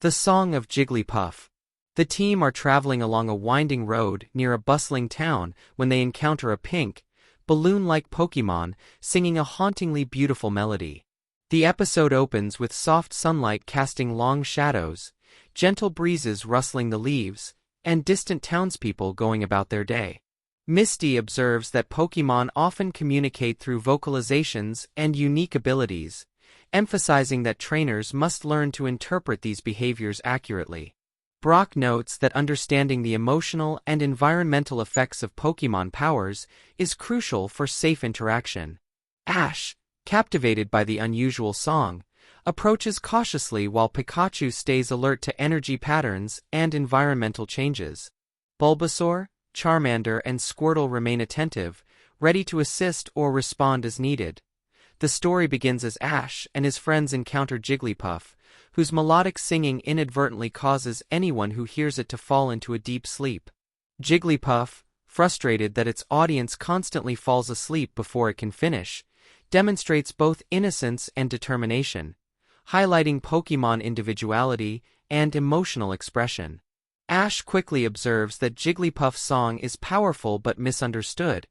The Song of Jigglypuff. The team are traveling along a winding road near a bustling town when they encounter a pink, balloon-like Pokémon singing a hauntingly beautiful melody. The episode opens with soft sunlight casting long shadows, gentle breezes rustling the leaves, and distant townspeople going about their day. Misty observes that Pokémon often communicate through vocalizations and unique abilities, emphasizing that trainers must learn to interpret these behaviors accurately. Brock notes that understanding the emotional and environmental effects of Pokémon powers is crucial for safe interaction. Ash, captivated by the unusual song, approaches cautiously while Pikachu stays alert to energy patterns and environmental changes. Bulbasaur, Charmander, and Squirtle remain attentive, ready to assist or respond as needed. The story begins as Ash and his friends encounter Jigglypuff, whose melodic singing inadvertently causes anyone who hears it to fall into a deep sleep. Jigglypuff, frustrated that its audience constantly falls asleep before it can finish, demonstrates both innocence and determination, highlighting Pokémon individuality and emotional expression. Ash quickly observes that Jigglypuff's song is powerful but misunderstood,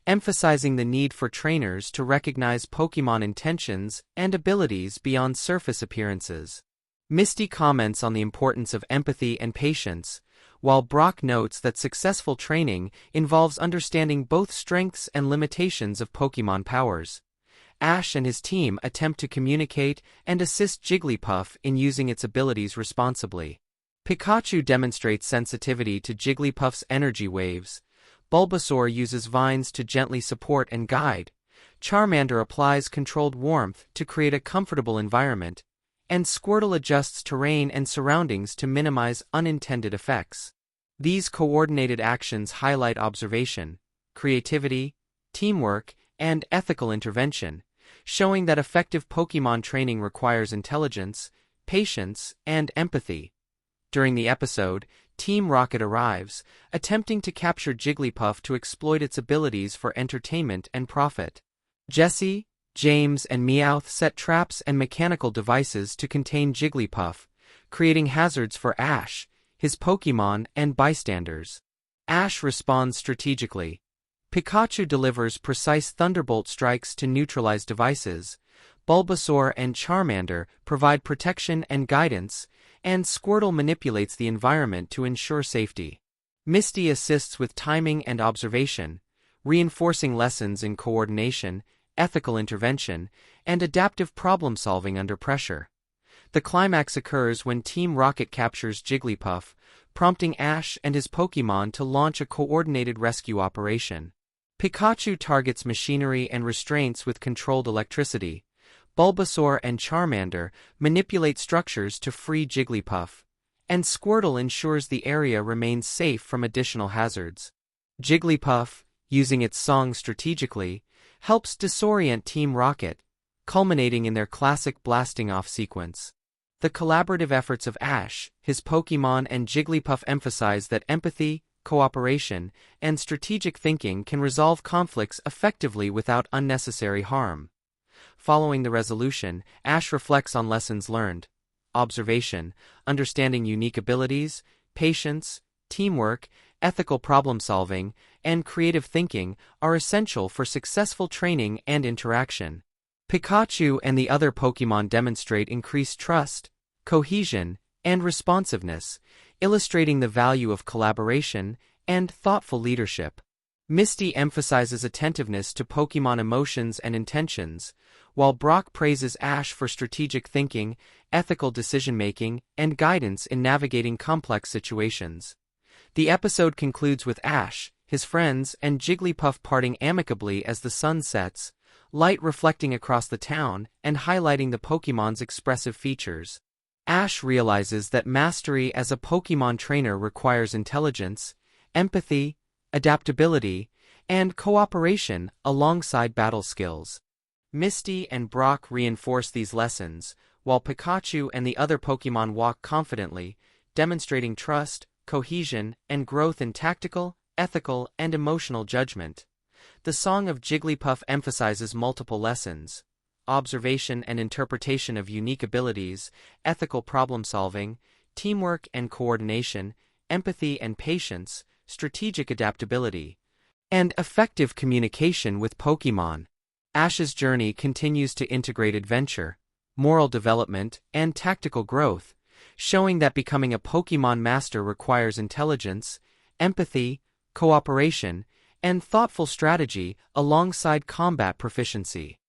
emphasizing the need for trainers to recognize Pokémon intentions and abilities beyond surface appearances. Misty comments on the importance of empathy and patience, while Brock notes that successful training involves understanding both strengths and limitations of Pokémon powers. Ash and his team attempt to communicate and assist Jigglypuff in using its abilities responsibly. Pikachu demonstrates sensitivity to Jigglypuff's energy waves, Bulbasaur uses vines to gently support and guide, Charmander applies controlled warmth to create a comfortable environment, and Squirtle adjusts terrain and surroundings to minimize unintended effects. These coordinated actions highlight observation, creativity, teamwork, and ethical intervention, showing that effective Pokémon training requires intelligence, patience, and empathy. During the episode, Team Rocket arrives, attempting to capture Jigglypuff to exploit its abilities for entertainment and profit. Jessie, James, and Meowth set traps and mechanical devices to contain Jigglypuff, creating hazards for Ash, his Pokémon, and bystanders. Ash responds strategically. Pikachu delivers precise thunderbolt strikes to neutralize devices, Bulbasaur and Charmander provide protection and guidance, and Squirtle manipulates the environment to ensure safety. Misty assists with timing and observation, reinforcing lessons in coordination, ethical intervention, and adaptive problem-solving under pressure. The climax occurs when Team Rocket captures Jigglypuff, prompting Ash and his Pokémon to launch a coordinated rescue operation. Pikachu targets machinery and restraints with controlled electricity, Bulbasaur and Charmander manipulate structures to free Jigglypuff, and Squirtle ensures the area remains safe from additional hazards. Jigglypuff, using its song strategically, helps disorient Team Rocket, culminating in their classic blasting-off sequence. The collaborative efforts of Ash, his Pokémon, and Jigglypuff emphasize that empathy, cooperation, and strategic thinking can resolve conflicts effectively without unnecessary harm. Following the resolution, Ash reflects on lessons learned. Observation, understanding unique abilities, patience, teamwork, ethical problem-solving, and creative thinking are essential for successful training and interaction. Pikachu and the other Pokémon demonstrate increased trust, cohesion, and responsiveness, illustrating the value of collaboration and thoughtful leadership. Misty emphasizes attentiveness to Pokémon emotions and intentions, while Brock praises Ash for strategic thinking, ethical decision-making, and guidance in navigating complex situations. The episode concludes with Ash, his friends, and Jigglypuff parting amicably as the sun sets, light reflecting across the town and highlighting the Pokémon's expressive features. Ash realizes that mastery as a Pokémon trainer requires intelligence, empathy, adaptability, and cooperation alongside battle skills. Misty and Brock reinforce these lessons, while Pikachu and the other Pokémon walk confidently, demonstrating trust, cohesion, and growth in tactical, ethical, and emotional judgment. The Song of Jigglypuff emphasizes multiple lessons: observation and interpretation of unique abilities, ethical problem-solving, teamwork and coordination, empathy and patience, strategic adaptability, and effective communication with Pokémon. Ash's journey continues to integrate adventure, moral development, and tactical growth, showing that becoming a Pokémon Master requires intelligence, empathy, cooperation, and thoughtful strategy alongside combat proficiency.